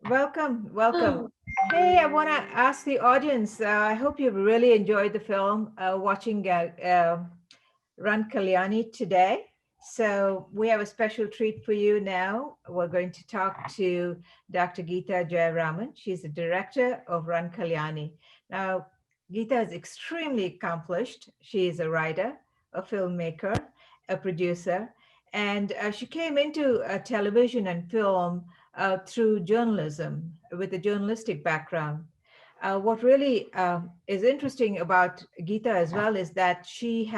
Welcome, welcome. Hey, I want to ask the audience. I hope you've really enjoyed the film, watching Run Kalyani today. So we have a special treat for you now. We're going to talk to Dr. Geeta Jayaraman. She's the director of Run Kalyani. Now, Geeta is extremely accomplished. She is a writer, a filmmaker, a producer, and she came into television and film through journalism with a journalistic background. What really is interesting about Geeta as well is that she's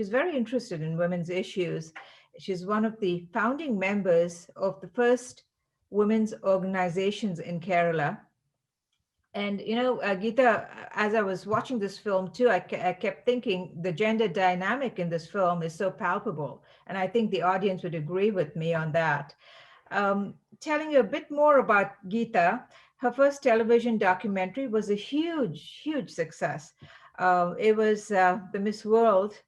very interested in women's issues. She's one of the founding members of the first women's organizations in Kerala. And Geeta, as I was watching this film too, I kept thinking the gender dynamic in this film is so palpable, and I think the audience would agree with me on that. Telling you a bit more about Geeta, her first television documentary was a huge, huge success. It was the Miss World,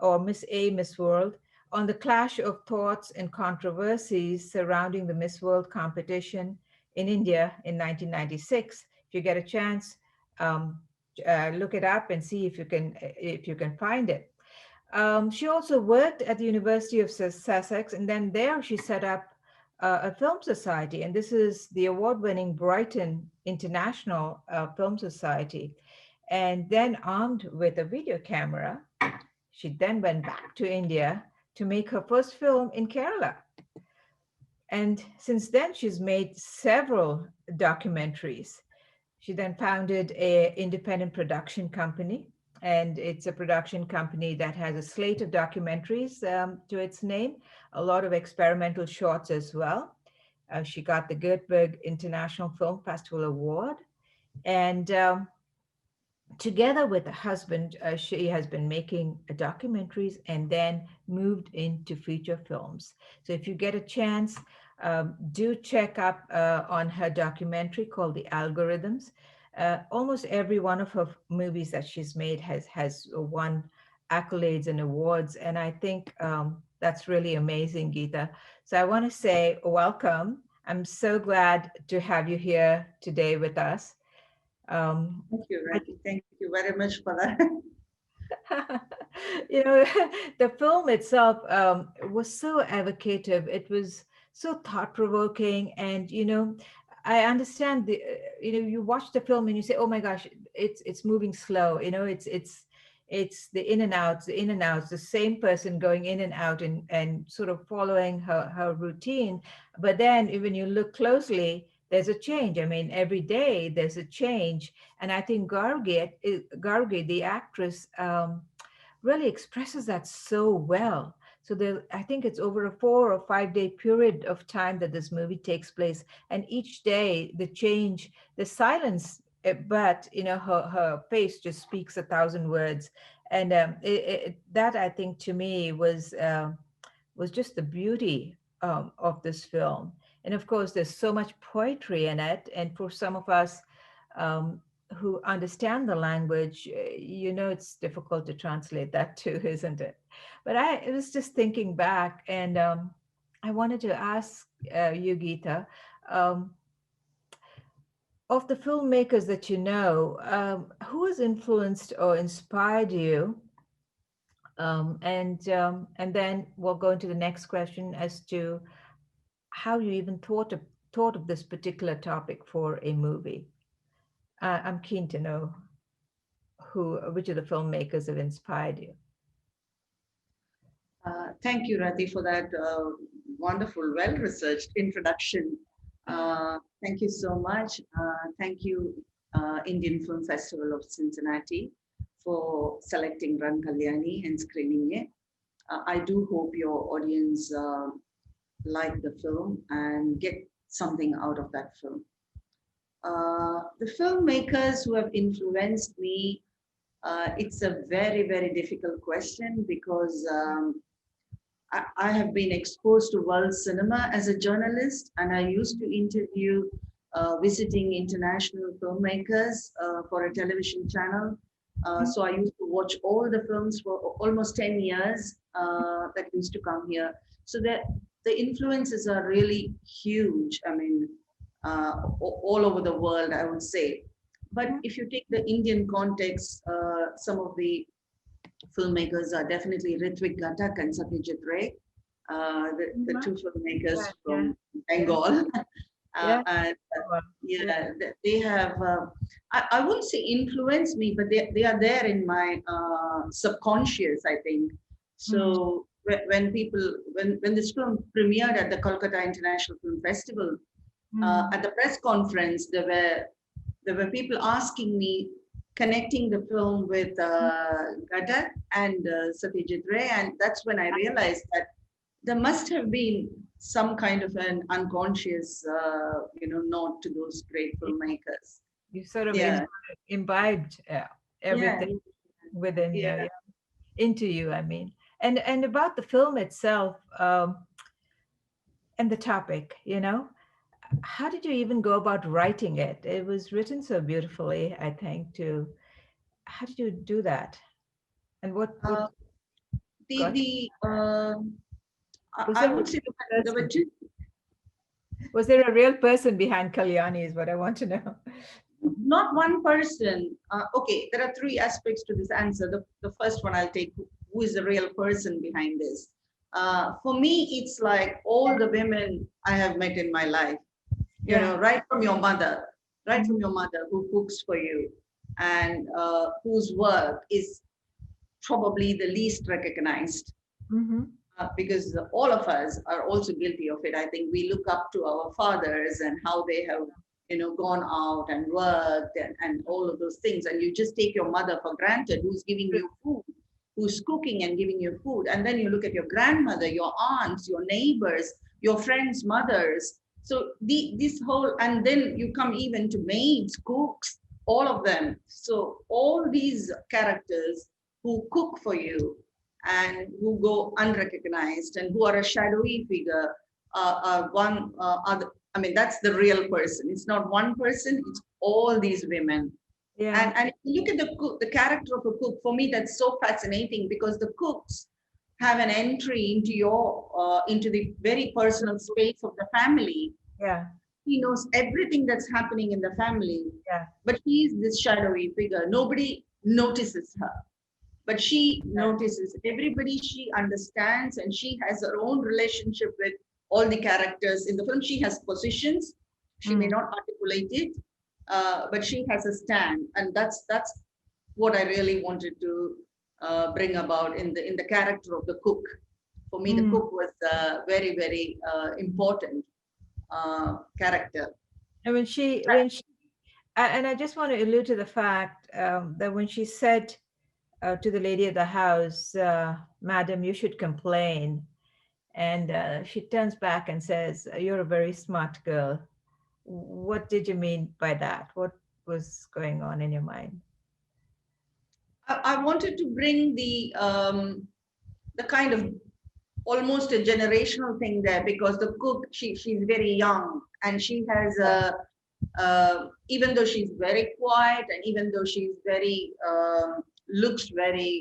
or Miss World, on the clash of thoughts and controversies surrounding the Miss World competition in India in 1996. If you get a chance, um, look it up and see if you can find it. She also worked at the University of Sussex, and then there she set up a film society, and this is the award-winning Brighton International Film Society. And then, armed with a video camera, she then went back to India to make her first film in Kerala. And since then, she's made several documentaries. She then founded a independent production company, and it's a production company that has a slate of documentaries to its name, a lot of experimental shorts as well. She got the Göteborg International Film Festival Award, and together with her husband, she has been making documentaries and then moved into feature films. So if you get a chance, do check up on her documentary called The Algorithms. Almost every one of her movies that she's made has won accolades and awards, and I think that's really amazing, Geeta. So I want to say welcome. I'm so glad to have you here today with us. Um, Thank you, Randy. Thank you very much for that. you know, the film itself was so evocative. It was so thought-provoking, and I understand you watch the film and you say, "Oh my gosh, it's moving slow." It's the in and outs, the in and outs, the same person going in and out and sort of following her routine. But then, when you look closely, there's a change. I mean, every day there's a change, and I think Gargi, the actress, really expresses that so well. So I think it's over a 4 or 5 day period of time that this movie takes place, and each day the change, the silence, but her face just speaks 1,000 words, and that I think to me was just the beauty of this film. And of course, there's so much poetry in it. And for some of us um, who understand the language, it's difficult to translate that too, isn't it? But I was just thinking back, and I wanted to ask you, Geeta, um, of the filmmakers that you know, who has influenced or inspired you, and then we'll go into the next question as to how you even thought of this particular topic for a movie. I'm keen to know which of the filmmakers have inspired you. Thank you, Rati, for that wonderful, well-researched introduction. Thank you so much. Thank you, Indian Film Festival of Cincinnati, for selecting Run Kalyani and screening it. I do hope your audience like the film and get something out of that film. The filmmakers who have influenced me, it's a very, very difficult question because I have been exposed to world cinema as a journalist, and I used to interview visiting international filmmakers for a television channel. So I used to watch all the films for almost 10 years that used to come here. So the influences are really huge. I mean, all over the world, I would say. But if you take the Indian context, some of the filmmakers are definitely Ritwik Ghatak and Satyajit Ray, the two filmmakers Yeah, yeah, from yeah, Bengal. yeah. And Wow. Yeah. yeah, they have, I wouldn't say influenced me, but they are there in my subconscious, I think. Mm, So when this film premiered at the Kolkata International Film Festival, mm, at the press conference, there were people asking me, connecting the film with Ghatak and Satyajit Ray, and that's when I realized that there must have been some kind of an unconscious, nod to those great yeah. filmmakers. You sort of Yeah, imbibed yeah, everything within you, yeah. yeah, into you, I mean. And about the film itself, and the topic, how did you even go about writing it? It was written so beautifully, I think, too. How did you do that? And what Uh, the got the was I there would say there were two. a real person behind Kalyani is what I want to know. Not one person. Okay, there are three aspects to this answer. The first one I'll take, who is the real person behind this? For me, it's like all the women I have met in my life, Yeah. right from your mother, right from Mhm. your mother who cooks for you and whose work is probably the least recognized Mhm. because all of us are also guilty of it. I think we look up to our fathers and how they have, gone out and worked and all of those things. And you just take your mother for granted, who's giving you food, who's cooking and giving you food. And then you look at your grandmother, your aunts, your neighbors, your friends' mothers. So this whole, and then you come even to maids, cooks, all of them. So all these characters who cook for you and who go unrecognized and who are a shadowy figure one other. I mean, that's the real person. It's not one person, it's all these women. Yeah. And if you look at the cook, the character of a cook, for me that's so fascinating because the cooks have an entry into your into the very personal space of the family. Yeah. He knows everything that's happening in the family, Yeah. but he's this shadowy figure. Nobody notices her, but she notices everybody. She understands, and she has her own relationship with all the characters in the film. She has positions. She may Mm. not articulate it, but she has a stand, and that's what I really wanted to bring about in the character of the cook. For me, the Mm. cook was very very important character. And and I just want to allude to the fact that when she said to the lady of the house, "Madam, you should complain," and she turns back and says, "You're a very smart girl." What did you mean by that? What was going on in your mind? I wanted to bring the kind of almost a generational thing there because the cook she's very young and she has Yeah. a even though she's very quiet and even though she's very looks very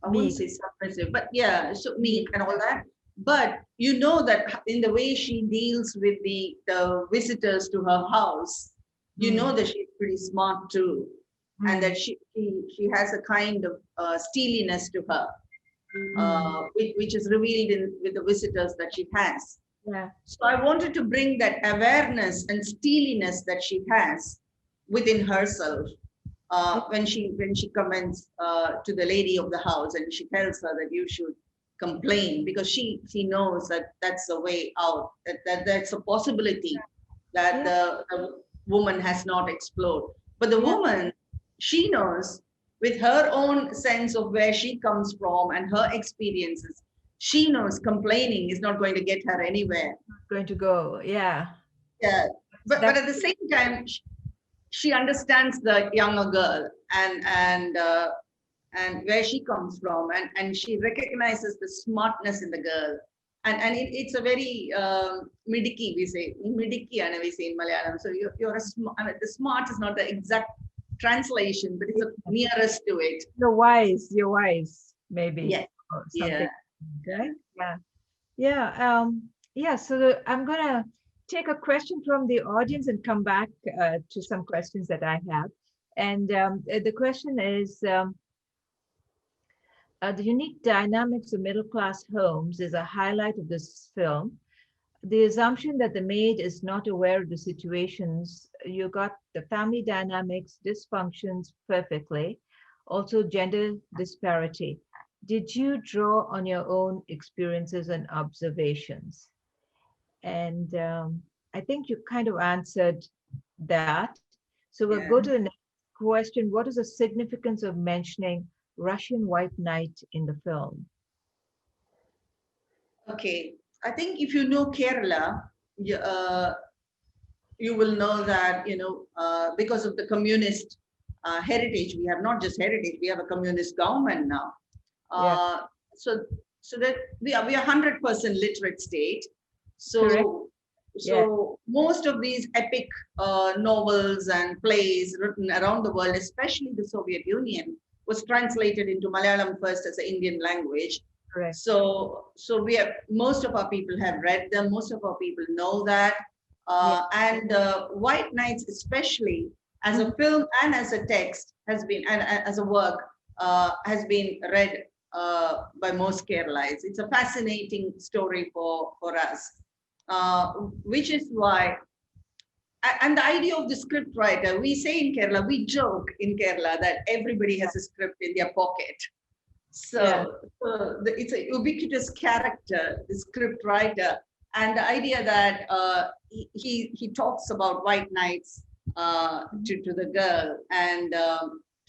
I wouldn't Meek. say submissive, but yeah, so Meek. meek and all that. But you know that in the way she deals with the visitors to her house, you Mm. know that she's pretty smart too, and Mm. that she has a kind of steeliness to her, Mm. which is revealed in with the visitors that she has. Yeah. So I wanted to bring that awareness and steeliness that she has within herself when she comments to the lady of the house and she tells her that you should complain because she knows that that's a way out, that that's a possibility that Yeah. the woman has not explored. But the Yeah. woman, she knows with her own sense of where she comes from and her experiences, she knows complaining is not going to get her anywhere. Going to go. Yeah. Yeah. But That's at the same time, she understands the younger girl and where she comes from and she recognizes the smartness in the girl it's a very midiki we say midiki and we say in Malayalam. So you're I mean, the smart is not the exact translation, but it's a nearest to it. you're wise, maybe, Yes. or something. Yeah. Right? Yeah. Yeah. Yeah, so I'm going to take a question from the audience and come back to some questions that I have. And the question is the unique dynamics of middle class homes is a highlight of this film. The assumption that the maid is not aware of the situations, you got the family dynamics, dysfunctions perfectly, also gender disparity. Did you draw on your own experiences and observations? And I think you kind of answered that. So we'll go to Yeah. the next question. What is the significance of mentioning Russian White Knight in the film? Okay. I think if you know Kerala, you will know that, because of the communist heritage, we have not just heritage, we have a communist government now. Yeah, Uh, so so that we are 100% literate state. correct. So Yeah, most of these epic novels and plays written around the world, especially the Soviet Union, was translated into Malayalam first as an Indian language. correct. So we have, most of our people have read them. Most of our people know that. Yeah. And White Knights, especially as a Mhm. film and as a text, has been, and as a work, has been read by most Keralites. It's a fascinating story for us, uh, which is why, and the idea of the script writer, we say in Kerala, we joke in Kerala that everybody has a script in their pocket. Yeah. It's a ubiquitous character, the script writer, and the idea that he talks about white knights to the girl, and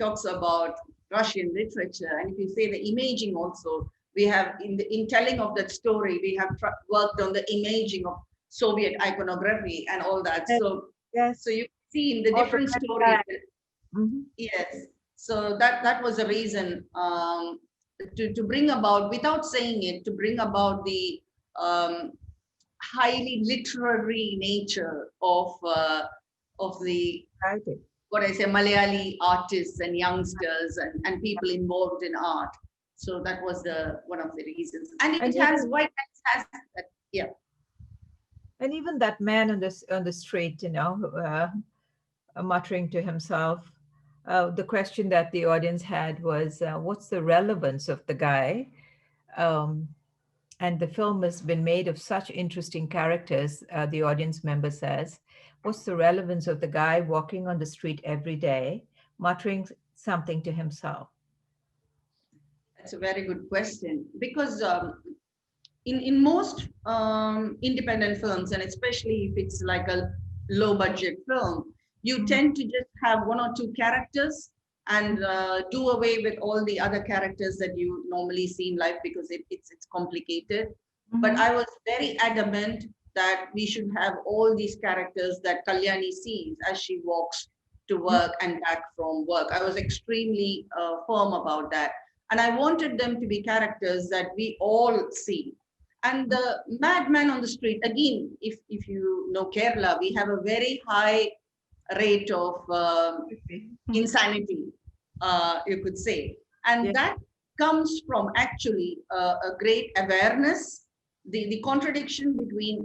talks about Russian literature. And if you say the imaging also, we have in telling of that story, we have worked on the imaging of Soviet iconography and all that. Yes. So Yes. you see in the All the different red stories. flags. Mhm. Yes. So that was a reason, to bring about, without saying it, to bring about the um, highly literary nature of the, Right. what I say, Malayali artists and youngsters and people involved in art. So that was the one of the reasons. And it And has, even White Nights has that, yeah. and even that man on the street, muttering to himself. The question that the audience had was, what's the relevance of the guy? Um, and the film has been made of such interesting characters, the audience member says. What's the relevance of the guy walking on the street every day, muttering something to himself? That's a very good question, because in most independent films, and especially if it's like a low budget film, you Mhm. tend to just have one or two characters and do away with all the other characters that you normally see in life, because it's complicated. But Mhm. I was very adamant that we should have all these characters that Kalyani sees as she walks to Mhm. work and back from work. I was extremely firm about that. And I wanted them to be characters that we all see. And the madman on the street, again, if you know Kerala, we have a very high rate of Mhm. insanity, you could say. And Yeah. that comes from actually a great awareness, the contradiction between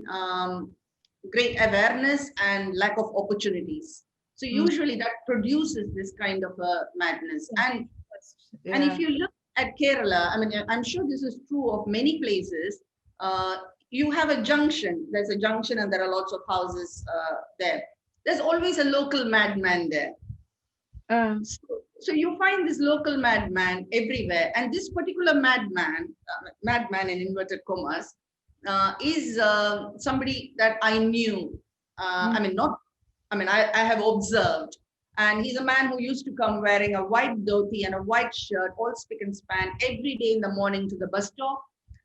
great awareness and lack of opportunities. So Mm. usually that produces this kind of a madness. And if Yeah. you look at Kerala, I mean, I'm sure this is true of many places. Uh, you have a junction. There's a junction, and there are lots of houses there. There's always a local madman there. Uh, So you find this local madman everywhere, and this particular madman in inverted commas, is somebody that I knew. mm. I mean, not. I mean, I have observed, and he's a man who used to come wearing a white dhoti and a white shirt, all spick and span, every day in the morning to the bus stop,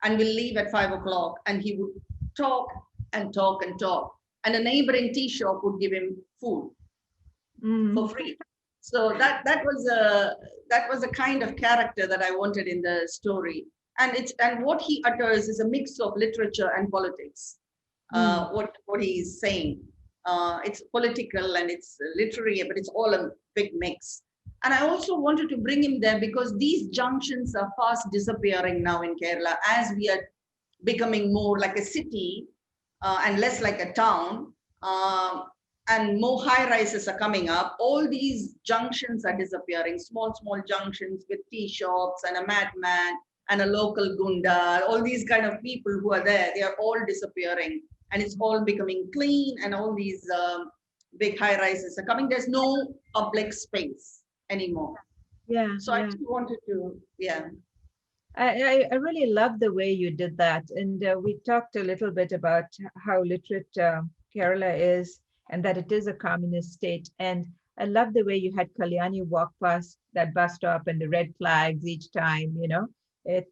and will leave at 5 o'clock, and he would talk and talk and talk, and a neighboring tea shop would give him food for Mm. free. So that was a kind of character that I wanted in the story, and what he utters is a mix of literature and politics. Mm. What he is saying, it's political and it's literary, but it's all a big mix. And I also wanted to bring him there because these junctions are fast disappearing now in Kerala as we are becoming more like a city. and less like a town. Um, and more high rises are coming up. All these junctions are disappearing, small junctions with tea shops and a madman and a local gunda. All these kind of people who are there, they are all disappearing. And it's all becoming clean, and all these big high rises are coming. There's no public space anymore. Yeah, So I yeah. just wanted to, yeah. I really love the way you did that. And we talked a little bit about how literate Kerala is and that it is a communist state. And I love the way you had Kalyani walk past that bus stop and the red flags each time, you know. It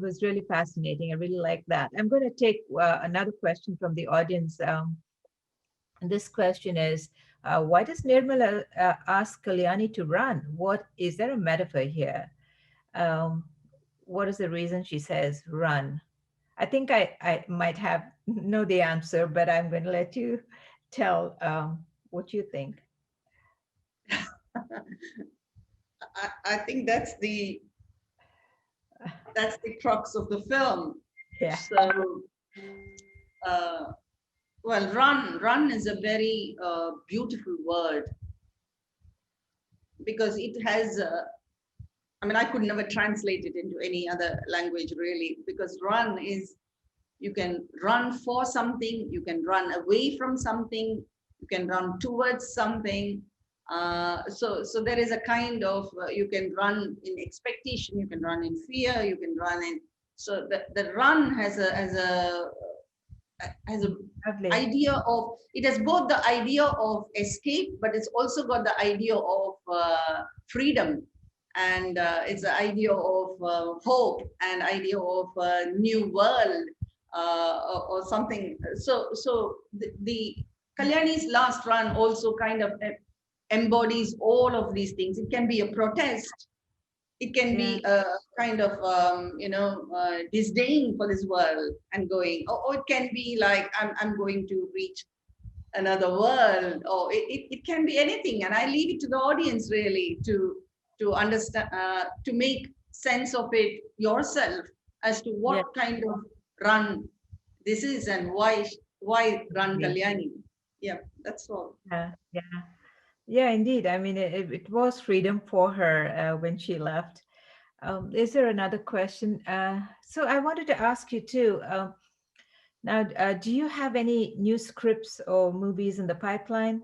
was really fascinating. I really like that. I'm going to take another question from the audience. And this question is, why does Nirmala ask Kalyani to run? What is there a metaphor here? Um, what is the reason she says run? I think I might have know the answer, but I'm going to let you tell what you think. I think that's the crux of the film. Yeah. So, uh, well, run is a very beautiful word because it has. I mean, I could never translate it into any other language really, because run is, you can run for something, you can run away from something, you can run towards something. So there is a kind of you can run in expectation, you can run in fear, you can run in. So the run has a Lovely. idea of, it has both the idea of escape, but it's also got the idea of freedom, and it's the idea of hope and idea of a new world, or something. So the Kalyani's last run also kind of embodies all of these things. It can be a protest, it can Yeah. be a kind of disdain for this world and going, or it can be like I'm going to reach another world, or it can be anything, and I leave it to the audience really to understand, to make sense of it yourself as to Yeah. what kind of run this is, and why Run Indeed. Kalyani. Yeah, that's all. Yeah. Yeah. Yeah. Indeed. I mean, it was freedom for her when she left. Is there another question? So I wanted to ask you too. Now, do you have any new scripts or movies in the pipeline?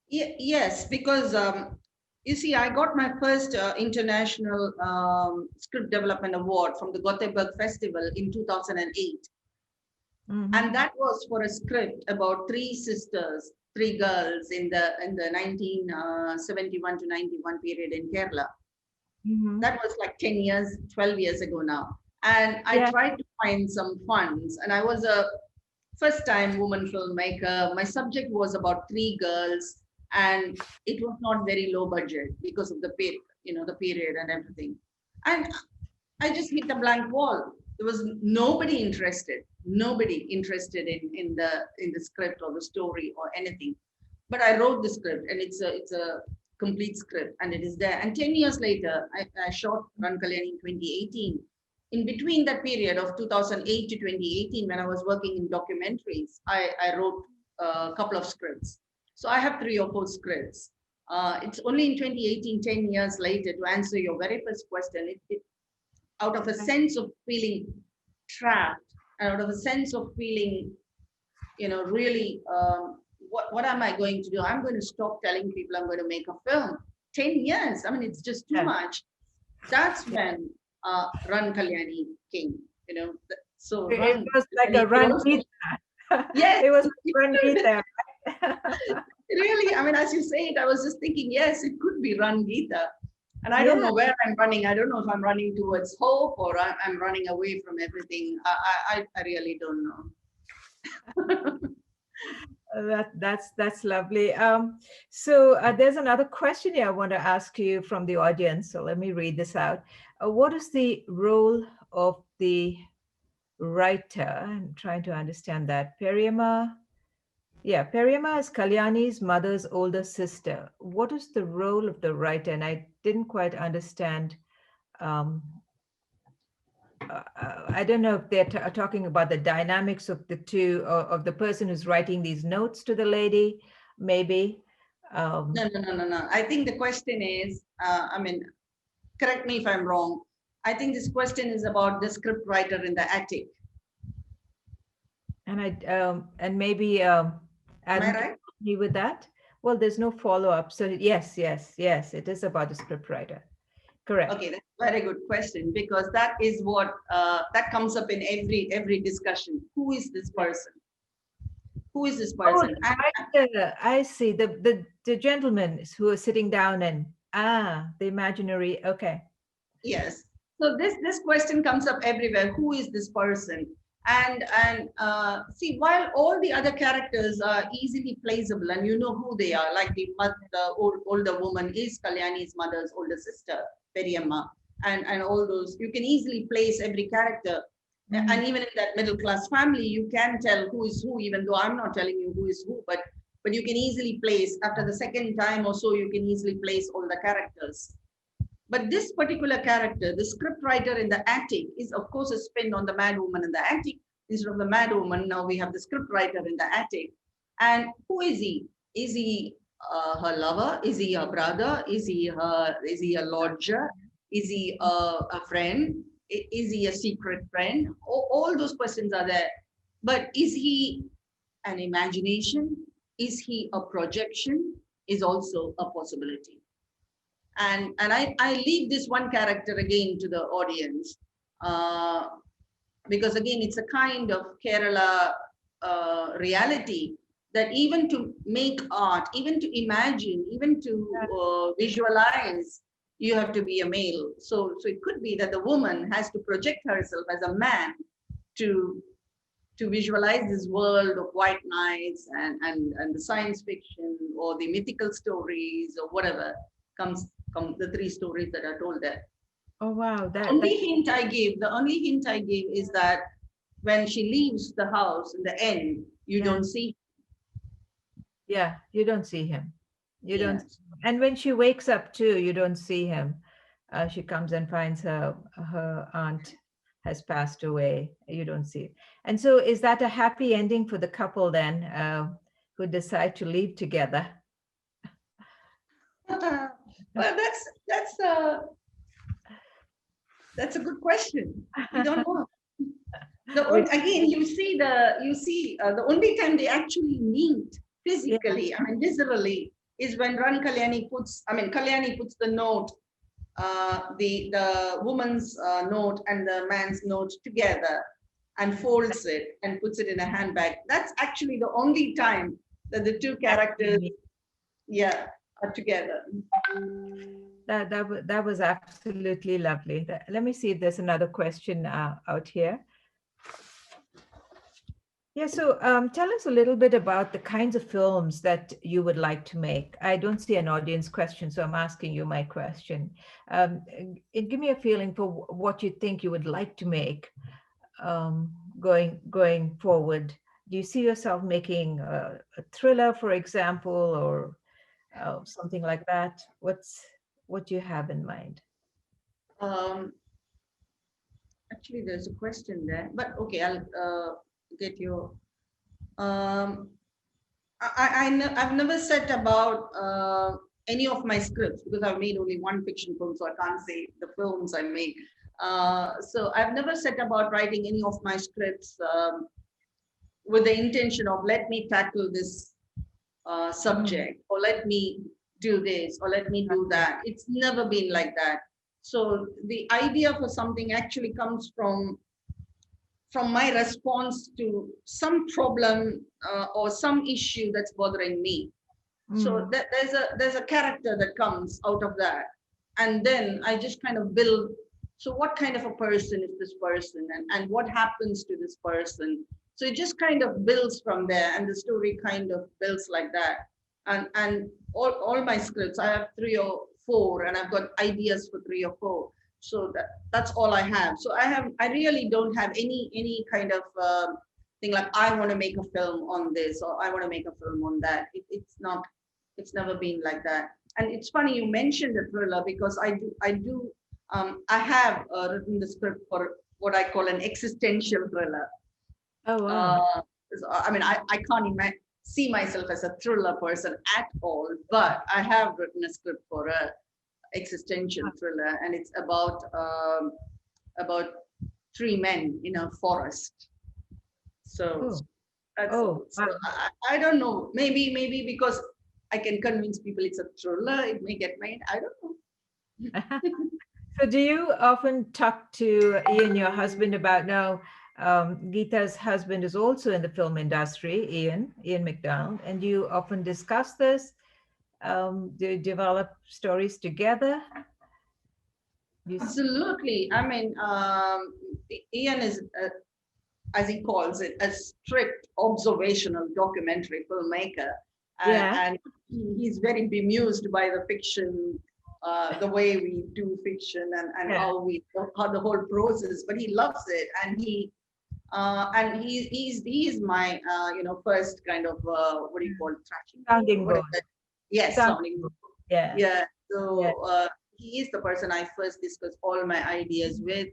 Yes, because you see, I got my first international script development award from the Gothenburg Festival in 2008. And Mm-hmm. that was for a script about three sisters, three girls in the 1971 to 91 period in Kerala. Mm-hmm. That was like 10 years, 12 years ago now. And I Yeah. tried to find some funds, and I was a first time woman filmmaker. My subject was about three girls, and it was not very low budget because of the the period and everything. And I just hit a blank wall. There was nobody interested in the script or the story or anything. But I wrote the script, and it's a complete script, and it is there. And 10 years later, I shot Run Kalyani in 2018. In between that period of 2008 to 2018, when I was working in documentaries, I wrote a couple of scripts. So I have 3 or 4 scripts. It's only in 2018, 10 years later, to answer your very first question, out of a sense of feeling trapped, and out of a sense of feeling, really, what am I going to do? I'm going to stop telling people I'm going to make a film. 10 years, I mean, it's just too Yeah. much. That's when Run Kalyani came, you know. So It Run was like a Kalyani could run also, beat. yes, It was it like run beat could. there. Really, I mean, as you say it, I was just thinking, yes, it could be Run Geeta. And I don't Yeah. know where I'm running. I don't know if I'm running towards hope, or I'm running away from everything. I really don't know. That's lovely. So there's another question here I want to ask you from the audience. So let me read this out. What is the role of the writer? I'm trying to understand that. Periama. Yeah, Periama is Kalyani's mother's older sister. What is the role of the writer? And I didn't quite understand um, I don't know if they're talking about the dynamics of the two, of the person who's writing these notes to the lady, maybe. Um, No. I think the question is, I mean, correct me if I'm wrong. I think this question is about the script writer in the attic. and maybe Am I Adam can right? help me with that. Well, there's no follow-up. So yes, it is about the script writer. Correct. Okay, that's a very good question because that is what that comes up in every discussion. Who is this person? Who is this Oh, person? the writer. I see. The gentlemen who are sitting down and the imaginary. Okay. Yes. So this question comes up everywhere. Who is this person? And see, while all the other characters are easily placeable and you know who they are, like the older woman is Kalyani's mother's older sister, Periyamma, and all those, you can easily place every character. Mhm. And even in that middle class family, you can tell who is who, even though I'm not telling you who is who, but you can easily place after the second time or so, you can easily place all the characters. But this particular character, the script writer in the attic, is of course a spin on the mad woman in the attic. Instead of the mad woman, now we have the script writer in the attic. And who is he? Is he her lover? Is he a brother? Is he a lodger? Is he a friend? Is he a secret friend? All those questions are there. But is he an imagination? Is he a projection? Is also a possibility. And I leave this one character again to the audience uh, because again it's a kind of Kerala reality that even to make art, even to imagine, even to visualize, you have to be a male. So it could be that the woman has to project herself as a man to to visualize this world of white knights and the science fiction or the mythical stories or whatever come the three stories that are told there. Oh wow, The only hint I give is that when she leaves the house in the end, you yeah, don't see. yeah. You don't see him. You don't. Yes. And when she wakes up too, you don't see him. She comes and finds her aunt has passed away. You don't see it. And so, is that a happy ending for the couple then, who decide to leave together? Well, that's a good question. We don't know. Which, Again, the only time they actually meet yeah. physically, I mean viscerally, is when Kalyani puts the note, the woman's note and the man's note together and folds it and puts it in a handbag. That's actually the only time that the two characters, yeah, are together. That was absolutely lovely. Let me see if there's another question out here. Yeah, so tell us a little bit about the kinds of films that you would like to make. I don't see an audience question, so I'm asking you my question. Give me a feeling for what you think you would like to make going forward. Do you see yourself making a thriller, for example, or something like that? What do you have in mind? Um, Actually, there's a question there, but okay, I'll get your. Um, I've never said about any of my scripts because I've made only one fiction film, so I can't say the films I make. So I've never said about writing any of my scripts with the intention of let me tackle this Mm, subject or let me do this or let me do okay. that. It's never been like that. So the idea for something actually comes from my response to some problem or some issue that's bothering me. So Mm, there's a character that comes out of that, and then I just kind of build. So what kind of a person is this person, and what happens to this person? So it just kind of builds from there, and the story kind of builds like that. And all my scripts, I have three or four, and I've got ideas for three or four. So that's all I have. So I really don't have any kind of thing like I want to make a film on this or I want to make a film on that. It's never been like that. And it's funny you mentioned the thriller because I have written the script for what I call an existential thriller. Oh, wow. Uh, I mean, I can't see myself as a thriller person at all, but I have written a script for a existential thriller, and it's about three men in a forest. So Oh, that's oh, all. So wow. I don't know. Maybe because I can convince people it's a thriller, it may get made. I don't know. So do you often talk to Ian, your husband, about now? Geeta's husband is also in the film industry, Ian McDonald, and do you often discuss this? Do you develop stories together? You, Absolutely. I mean, Ian is, as he calls it, a strict observational documentary filmmaker. yeah, And he's very bemused by the fiction, the way we do fiction and yeah. how the whole process, but he loves it. And he's my, first kind of, what do you call it, thrashing board or Sounding what is board. that? Yes, Sounding sounding board. board. Yeah, Yeah, yeah. so he is the person I first discuss all my ideas with,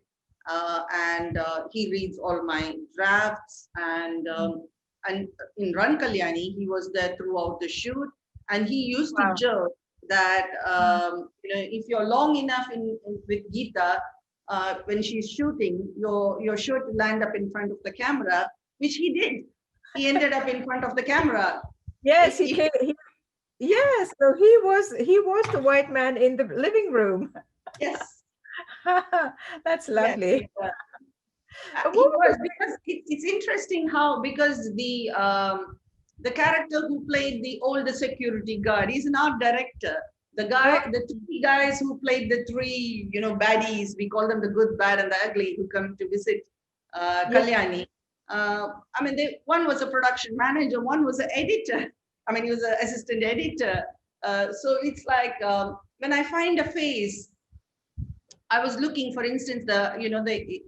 and he reads all my drafts. And in Run Kalyani, he was there throughout the shoot, and he used to Wow. joke that if you're long enough with Geeta, when she's shooting, your shirt will land up in front of the camera, which he did. He ended up in front of the camera. Yes, If, he if came. Yes, so he was the white man in the living room. yes, That's yes, lovely. What he was was, because it's interesting how, because the character who played the older security guard, he's an art director. oh, The three guys who played the three, baddies, we call them the good, bad, and the ugly, who come to visit yeah. Kalyani. I mean, one was a production manager, one was an editor. I mean, he was an assistant editor. So it's like, when I find a face, I was looking, for instance, the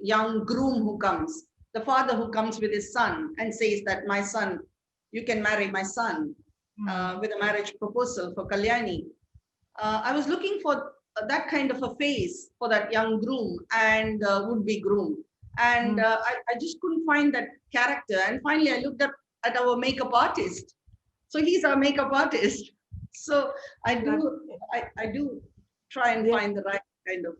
young groom who comes, the father who comes with his son and says that my son, you can marry my son, Hmm. with a marriage proposal for Kalyani. I was looking for that kind of a face for that young groom and would-be groom, and Hmm. I just couldn't find that character. And finally, I looked up at our makeup artist. So he's our makeup artist. So I do, Lovely. I do try and Yeah, find the right kind of,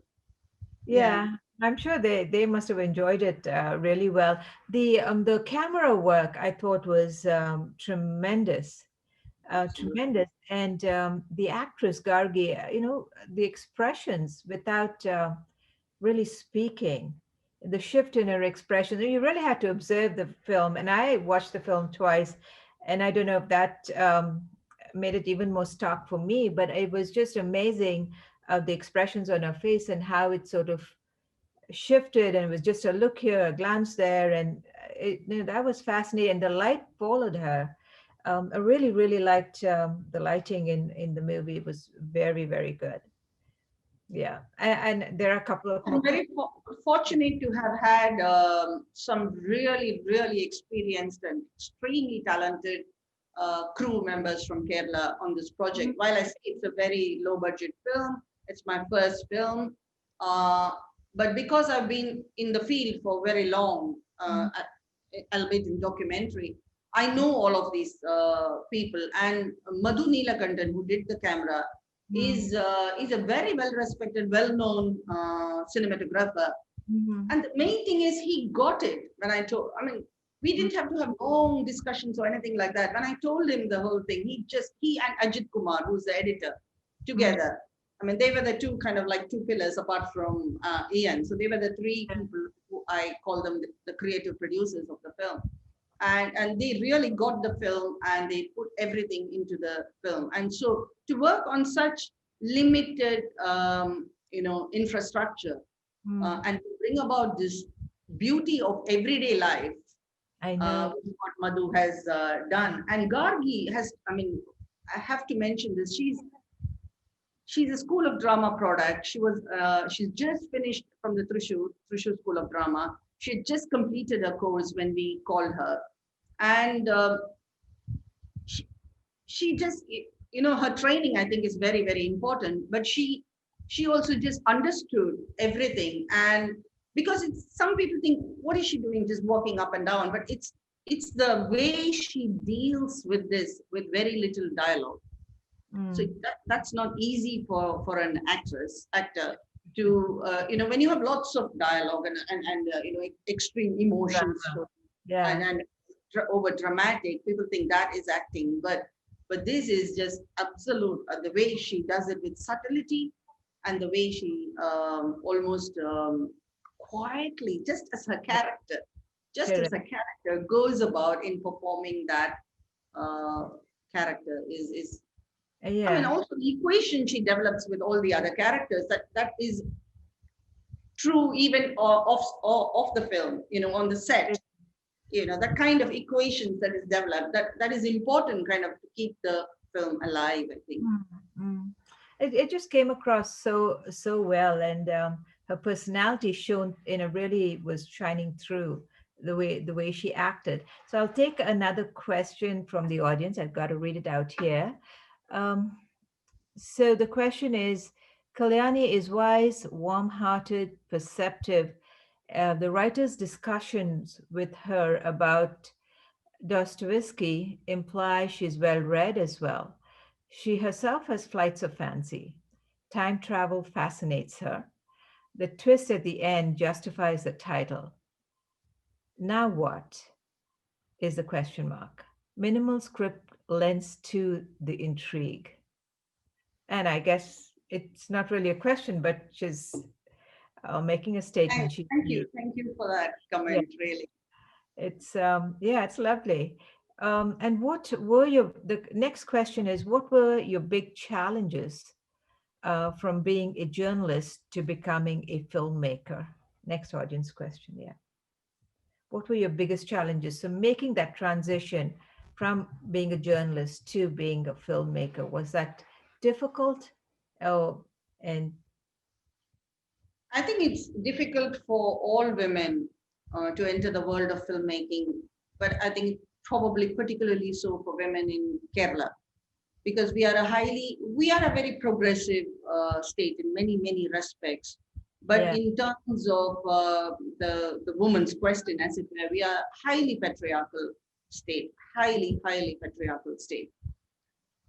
yeah. yeah. I'm sure they must have enjoyed it really well. The camera work I thought was tremendous. Absolutely. Tremendous. And the actress Gargi, the expressions without really speaking, the shift in her expression. You really had to observe the film. And I watched the film twice, and I don't know if that made it even more stark for me, but it was just amazing, the expressions on her face and how it sort of shifted, and it was just a look here, a glance there, and that was fascinating. And the light followed her. I really, really liked the lighting in the movie. It was very, very good. Yeah, and there are a couple of I'm more. very fortunate to have had some really, really experienced and extremely talented crew members from Kerala on this project. Mhm. While I say it's a very low budget film, it's my first film. Uh, but because I've been in the field for very long, albeit in documentary, I know all of these people. And Madhu Neelakandan, who did the camera, Mhm. is a very well respected, well known cinematographer. Mhm. And the main thing is he got it when I told. I mean, we Mhm. didn't have to have long discussions or anything like that. When I told him the whole thing, he and Ajit Kumar, who's the editor, Mhm. together. I mean, they were the two kind of like two pillars apart from Ian. So they were the three Yeah. people who I call them the creative producers of the film. And they really got the film and they put everything into the film. And so to work on such limited, infrastructure, Mhm. and to bring about this beauty of everyday life, I know. which is what Madhu has done. And Gargi has, I mean, I have to mention this. She's a School of Drama product. She's just finished from the Thrissur School of Drama. She had just completed a course when we called her, and she, she just, her training, I think, is very, very important. But she also just understood everything, and because it's, some people think, what is she doing, just walking up and down? But it's the way she deals with this with very little dialogue. So Mm. that's not easy for an actor to, when you have lots of dialogue and extreme emotions, Drama. and Yeah. over dramatic, people think that is acting, but this is just absolute, the way she does it with subtlety, and the way she almost quietly, just as her Yeah. character, just as Correct. a character goes about in performing that uh, character is, I mean, Yeah. also the equation she develops with all the other characters, that is true even off the film, on the set. That kind of equations that is developed, that is important kind of to keep the film alive, I think. Mm, mm. It just came across so well, and her personality shone in a really was shining through the way she acted. So I'll take another question from the audience. I've got to read it out here. Um, so the question is, Kalyani is wise, warm-hearted, perceptive. The writer's discussions with her about Dostoevsky imply she's well read as well. She herself has flights of fancy. Time travel fascinates her. The twist at the end justifies the title. Now what is the question mark? Minimal script lends to the intrigue. And I guess it's not really a question, but she's making a statement. Thank you for that Yeah, comment, really. it's yeah, it's lovely. And what were the next question is, what were your big challenges from being a journalist to becoming a filmmaker? Next audience question, yeah. What were your biggest challenges? So making that transition from being a journalist to being a filmmaker, was that difficult? Oh, and I think it's difficult for all women to enter the world of filmmaking, but I think probably particularly so for women in Kerala, because we are a very progressive state in many respects. But yeah, in terms of the woman's question, as it were, we are highly patriarchal state, highly patriarchal state.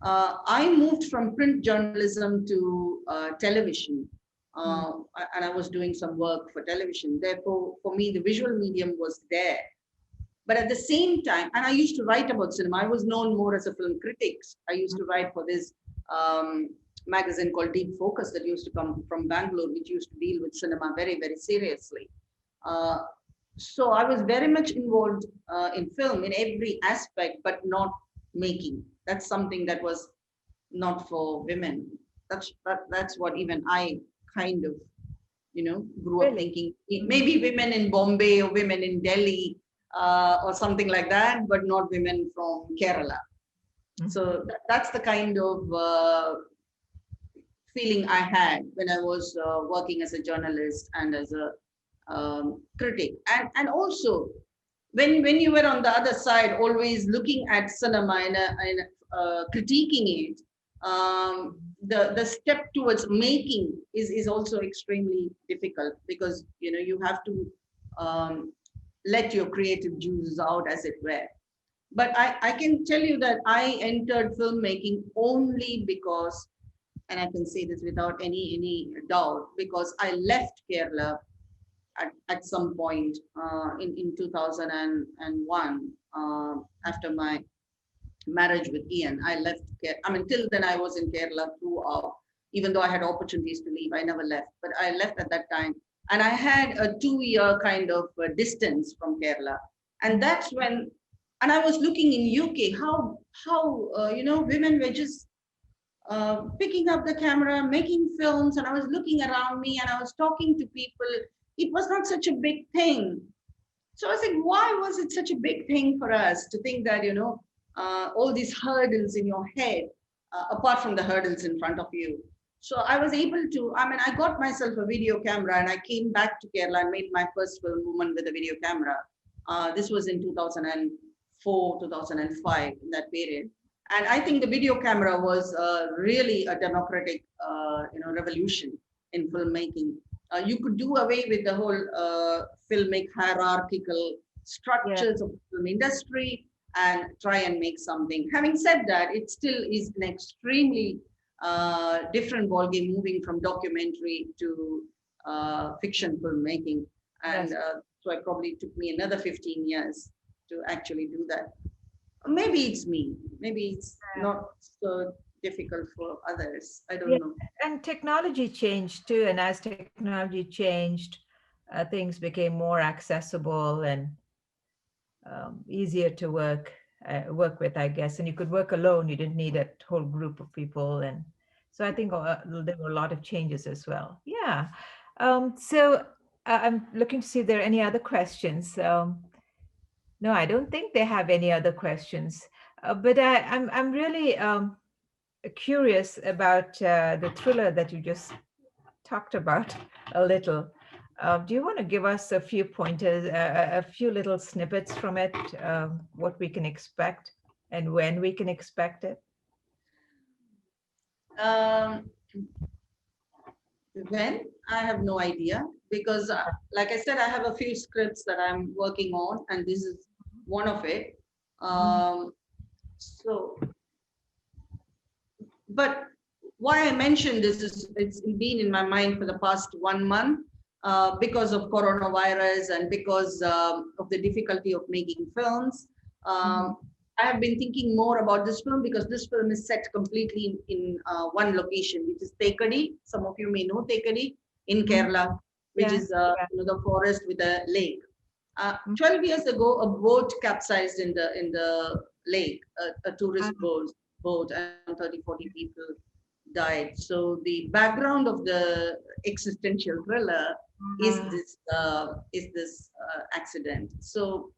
I moved from print journalism to television, mm, and I was doing some work for television. Therefore, for me, the visual medium was there. But at the same time, and I used to write about cinema. I was known more as a film critic. I used to write for this magazine called Deep Focus that used to come from Bangalore, which used to deal with cinema very seriously. Uh, so I was very much involved in film in every aspect, but not making. That's something that was not for women. That's what even I kind of grew up really. thinking. Mm, Maybe women in Bombay or women in Delhi or something like that, but not women from Kerala. mhm. So that's the kind of feeling I had when I was working as a journalist and as a critic, and also when you were on the other side, always looking at cinema and critiquing it. The step towards making is also extremely difficult, because you have to um, let your creative juices out, as it were. But I can tell you that I entered filmmaking only because, and I can say this without any doubt, because I left Kerala at some point in 2001, after my marriage with Ian. I left Kerala. I mean, till then I was in Kerala throughout. Even though I had opportunities to leave, I never left. But I left at that time, and I had a 2-year kind of distance from Kerala, and Mhm. that's when. And I was looking in UK how women were just picking up the camera, making films, and I was looking around me and I was talking to people. It was not such a big thing. So I said, why was it such a big thing for us to think that, all these hurdles in your head, apart from the hurdles in front of you? So I was able to, I mean, I got myself a video camera and I came back to Kerala and made my first film, Woman with a Video Camera. This was in 2004, 2005, in that period. And I think the video camera was really a democratic, revolution in filmmaking. you could do away with the whole filmic hierarchical Yeah. structures of the film industry and try and make something. Having said that, it still is an extremely different ballgame moving from documentary to fiction filmmaking. And Yes. so it probably took me another 15 years to actually do that. Maybe it's me. Maybe it's not so difficult for others. I Yeah, don't know. and technology changed too. And as technology changed, things became more accessible and easier to work with, I guess. And you could work alone. You didn't need a whole group of people. And so I think there were a lot of changes as well. Yeah. So I'm looking to see if there are any other questions. No, I don't think they have any other questions. But I'm really curious about the thriller that you just talked about a little. Do you want to give us a few pointers, a few little snippets from it, what we can expect and when we can expect it? Um, when I have no idea because, like I said, I have a few scripts that I'm working on, and this is one of it. Mhm. So, but why I mentioned this is it's been in my mind for the past 1 month because of coronavirus and because of the difficulty of making films. Mhm. Um, I have been thinking more about this film because this film is set completely in one location, which is Tekadi. Some of you may know Tekadi in Mhm. Kerala, which Yeah, is yeah. the forest with a lake. Mhm. 12 years ago, a boat capsized in the lake, a Ah, tourist boat, and around 30, 40 people died. So the background of the existential thriller ah, is this accident. So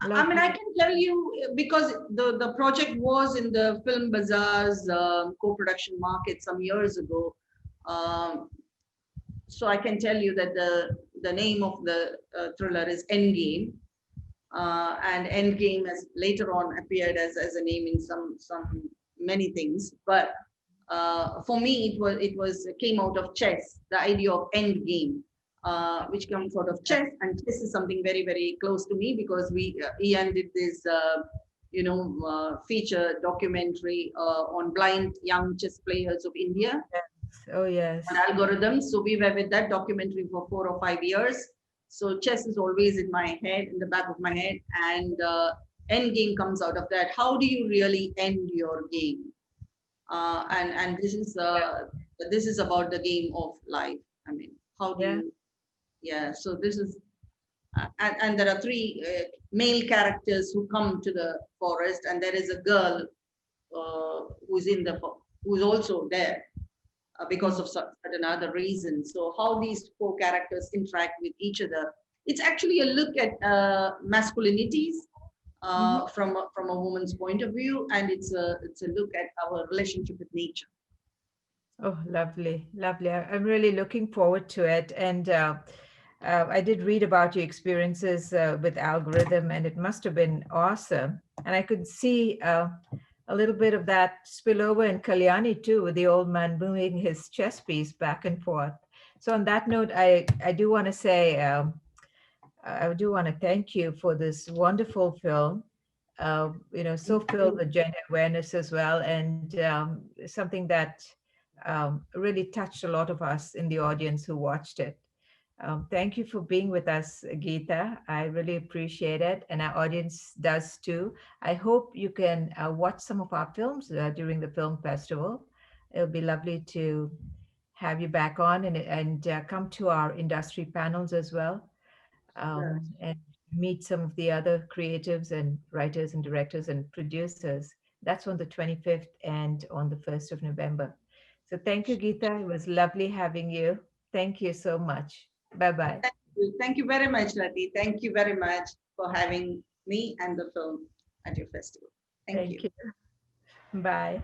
I mean, I lovely. can tell you because the project was in the Film Bazaar's co-production market some years ago. Um, so I can tell you that the name of the thriller is Endgame, and Endgame has later on appeared as a name in some many things. But for me, it was came out of chess, the idea of Endgame, which comes out of chess, and chess is something very very close to me because Ian did this. Feature documentary on blind young chess players of India Oh, on yes. algorithms. So we were with that documentary for 4 or 5 years. So chess is always in my head, in the back of my head, and end game comes out of that. How do you really end your game? And this is about the game of life. I mean, how do Yeah. you? Yeah. So this is and there are three male characters who come to the forest, and there is a girl who's who's also there because Mm. of certain other reasons. So how these four characters interact with each other. It's actually a look at masculinities Mhm. from a woman's point of view, and it's a look at our relationship with nature. Oh, lovely, lovely. I'm really looking forward to it. And I did read about your experiences with algorithm, and it must have been awesome. And I could see a little bit of that spill over in Kalyani too, with the old man moving his chess piece back and forth. So on that note, I do want to say I do want to thank you for this wonderful film. So Thank filled you. with gender awareness as well, and something that really touched a lot of us in the audience who watched it. Thank you for being with us, Geeta. I really appreciate it, and our audience does too. I hope you can watch some of our films during the film festival. It'll be lovely to have you back on and come to our industry panels as well, Sure. and meet some of the other creatives and writers and directors and producers. That's on the 25th and on the 1st of November. So thank you, Geeta. It was lovely having you. Thank you so much. Bye bye. Thank you very much, Lati. Thank you very much for having me and the film at your festival. Thank you. Thank you. Bye.